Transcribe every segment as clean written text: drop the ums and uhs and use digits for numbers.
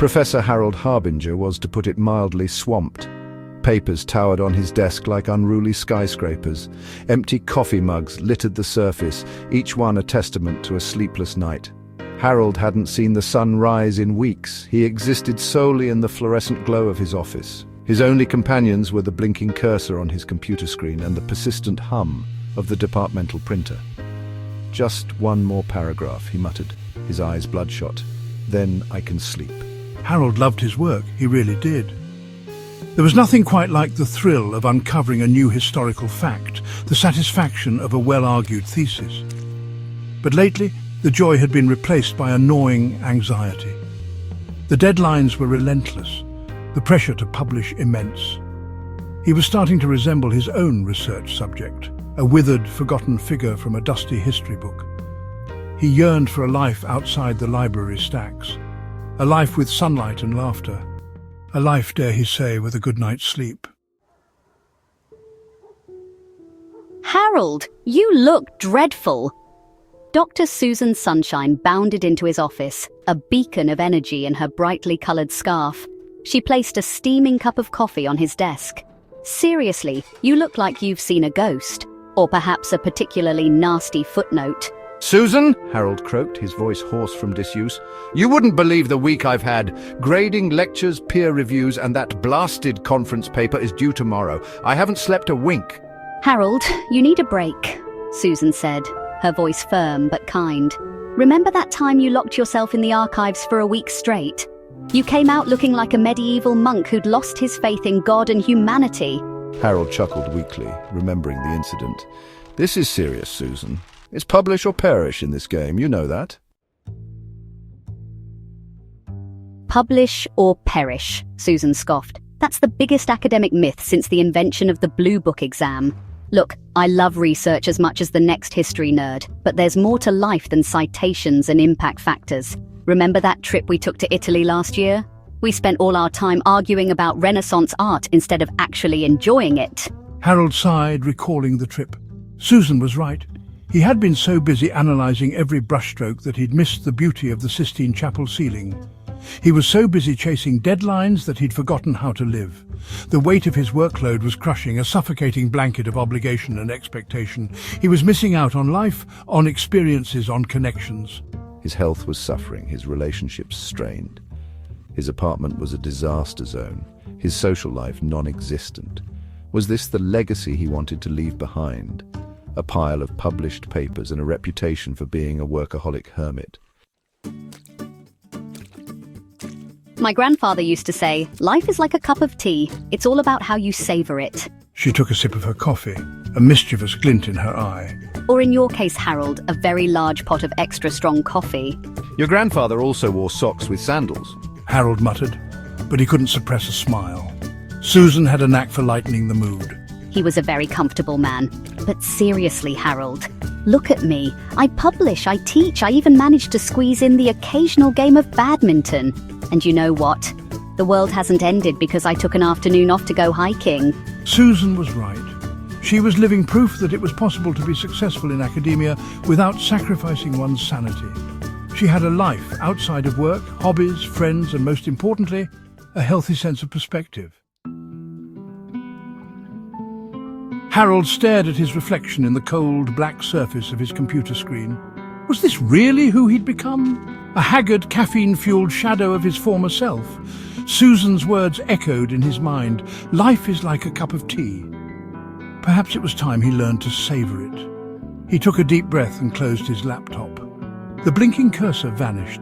Professor Harold Harbinger was, to put it mildly, swamped. Papers towered on his desk like unruly skyscrapers. Empty coffee mugs littered the surface, each one a testament to a sleepless night. Harold hadn't seen the sun rise in weeks. He existed solely in the fluorescent glow of his office. His only companions were the blinking cursor on his computer screen and the persistent hum of the departmental printer. "Just one more paragraph," he muttered, his eyes bloodshot. "Then I can sleep." Harold loved his work, he really did. There was nothing quite like the thrill of uncovering a new historical fact, the satisfaction of a well-argued thesis. But lately, the joy had been replaced by a gnawing anxiety. The deadlines were relentless, the pressure to publish immense. He was starting to resemble his own research subject, a withered, forgotten figure from a dusty history book. He yearned for a life outside the library stacks, a life with sunlight and laughter, a life, dare he say, with a good night's sleep. Harold, you look dreadful. Dr. Susan Sunshine bounded into his office, a beacon of energy in her brightly coloured scarf. She placed a steaming cup of coffee on his desk. "Seriously, you look like you've seen a ghost, or perhaps a particularly nasty footnote." "Susan," Harold croaked, his voice hoarse from disuse, "you wouldn't believe the week I've had. Grading, lectures, peer reviews, and that blasted conference paper is due tomorrow. I haven't slept a wink." "Harold, you need a break," Susan said, her voice firm but kind. "Remember that time you locked yourself in the archives for a week straight? You came out looking like a medieval monk who'd lost his faith in God and humanity." Harold chuckled weakly, remembering the incident. "This is serious, Susan. It's publish or perish in this game, you know that." "Publish or perish," Susan scoffed. "That's the biggest academic myth since the invention of the Blue Book exam. Look, I love research as much as the next history nerd, but there's more to life than citations and impact factors. Remember that trip we took to Italy last year? We spent all our time arguing about Renaissance art instead of actually enjoying it." Harold sighed, recalling the trip. Susan was right. He had been so busy analysing every brushstroke that he'd missed the beauty of the Sistine Chapel ceiling. He was so busy chasing deadlines that he'd forgotten how to live. The weight of his workload was crushing, a suffocating blanket of obligation and expectation. He was missing out on life, on experiences, on connections. His health was suffering, his relationships strained. His apartment was a disaster zone, his social life non-existent. Was this the legacy he wanted to leave behind? A pile of published papers and a reputation for being a workaholic hermit. "My grandfather used to say, life is like a cup of tea. It's all about how you savor it." She took a sip of her coffee, a mischievous glint in her eye. Or in your case, Harold, a very large pot of extra strong coffee. "Your grandfather also wore socks with sandals," Harold muttered, but he couldn't suppress a smile. Susan had a knack for lightening the mood. He was a very comfortable man. But seriously, Harold, look at me. I publish, I teach, I even managed to squeeze in the occasional game of badminton. And you know what? The world hasn't ended because I took an afternoon off to go hiking. Susan was right. She was living proof that it was possible to be successful in academia without sacrificing one's sanity. She had a life outside of work, hobbies, friends, and most importantly, a healthy sense of perspective. Harold stared at his reflection in the cold, black surface of his computer screen. Was this really who he'd become? A haggard, caffeine-fueled shadow of his former self? Susan's words echoed in his mind. Life is like a cup of tea. Perhaps it was time he learned to savour it. He took a deep breath and closed his laptop. The blinking cursor vanished.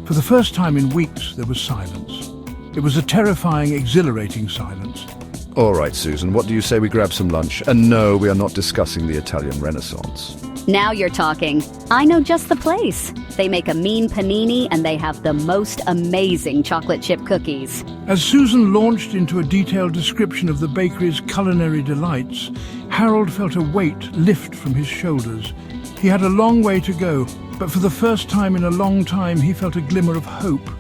For the first time in weeks, there was silence. It was a terrifying, exhilarating silence. "All right, Susan, what do you say we grab some lunch? And no, we are not discussing the Italian Renaissance." Now you're talking. I know just the place. They make a mean panini and they have the most amazing chocolate chip cookies. As Susan launched into a detailed description of the bakery's culinary delights, Harold felt a weight lift from his shoulders. He had a long way to go, but for the first time in a long time he felt a glimmer of hope.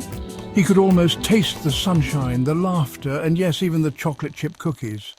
He could almost taste the sunshine, the laughter, and yes, even the chocolate chip cookies.